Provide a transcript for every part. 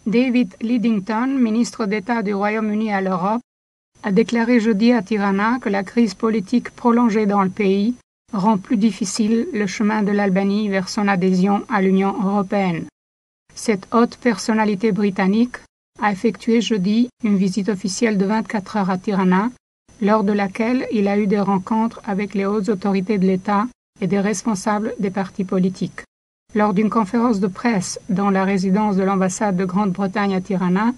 David Lidington, ministre d'État du Royaume-Uni à l'Europe, a déclaré jeudi à Tirana que la crise politique prolongée dans le pays rend plus difficile le chemin de l'Albanie vers son adhésion à l'Union européenne. Cette haute personnalité britannique a effectué jeudi une visite officielle de 24 heures à Tirana, lors de laquelle il a eu des rencontres avec les hautes autorités de l'État et des responsables des partis politiques. Lors d'une conférence de presse dans la résidence de l'ambassade de Grande-Bretagne à Tirana,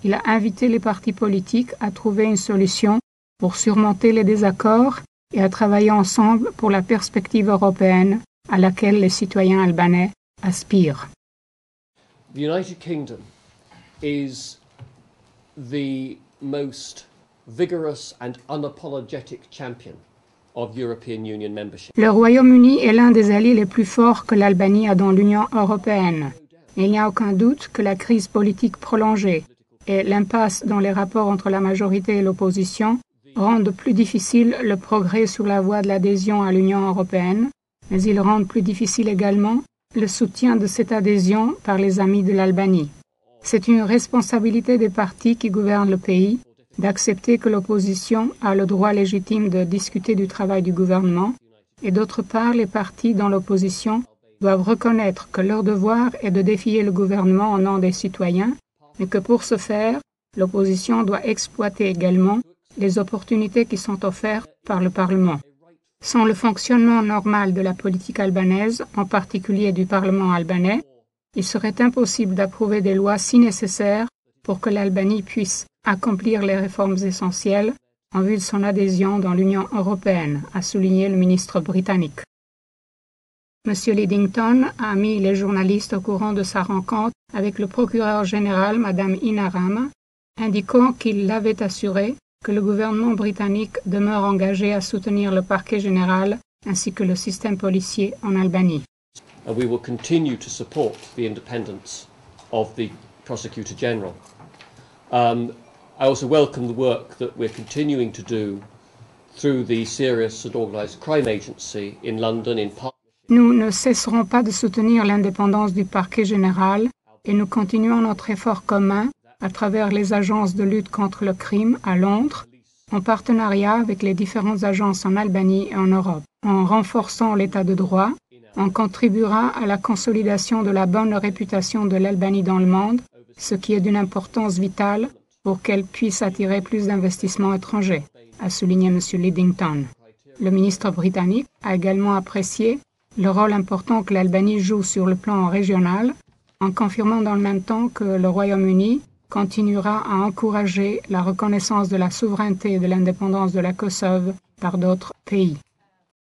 il a invité les partis politiques à trouver une solution pour surmonter les désaccords et à travailler ensemble pour la perspective européenne à laquelle les citoyens albanais aspirent. The United Kingdom is the most vigorous and unapologetic champion of European Union membership. Le Royaume-Uni est l'un des alliés les plus forts que l'Albanie a dans l'Union européenne. Il n'y a aucun doute que la crise politique prolongée et l'impasse dans les rapports entre la majorité et l'opposition rendent plus difficile le progrès sur la voie de l'adhésion à l'Union européenne, mais ils rendent plus difficile également le soutien de cette adhésion par les amis de l'Albanie. C'est une responsabilité des partis qui gouvernent le pays d'accepter que l'opposition a le droit légitime de discuter du travail du gouvernement, et d'autre part, les partis dans l'opposition doivent reconnaître que leur devoir est de défier le gouvernement au nom des citoyens, mais que pour ce faire, l'opposition doit exploiter également les opportunités qui sont offertes par le Parlement. Sans le fonctionnement normal de la politique albanaise, en particulier du Parlement albanais, il serait impossible d'approuver des lois si nécessaires pour que l'Albanie puisse accomplir les réformes essentielles en vue de son adhésion dans l'Union européenne, a souligné le ministre britannique. M. Lidington a mis les journalistes au courant de sa rencontre avec le procureur général, Mme Ina Rama, indiquant qu'il l'avait assuré que le gouvernement britannique demeure engagé à soutenir le parquet général ainsi que le système policier en Albanie. And we will continue to support the independence of the Prosecutor General. I also welcome the work that we're continuing to do through the Serious and Organised Crime Agency in London in partnership. Nous ne cesserons pas de soutenir l'indépendance du parquet général et nous continuons notre effort commun à travers les agences de lutte contre le crime à Londres, en partenariat avec les différentes agences en Albanie et en Europe. En renforçant l'état de droit, on contribuera à la consolidation de la bonne réputation de l'Albanie dans le monde, ce qui est d'une importance vitale pour qu'elle puisse attirer plus d'investissements étrangers, a souligné M. Lidington. Le ministre britannique a également apprécié le rôle important que l'Albanie joue sur le plan régional, en confirmant dans le même temps que le Royaume-Uni continuera à encourager la reconnaissance de la souveraineté et de l'indépendance de la Kosovo par d'autres pays.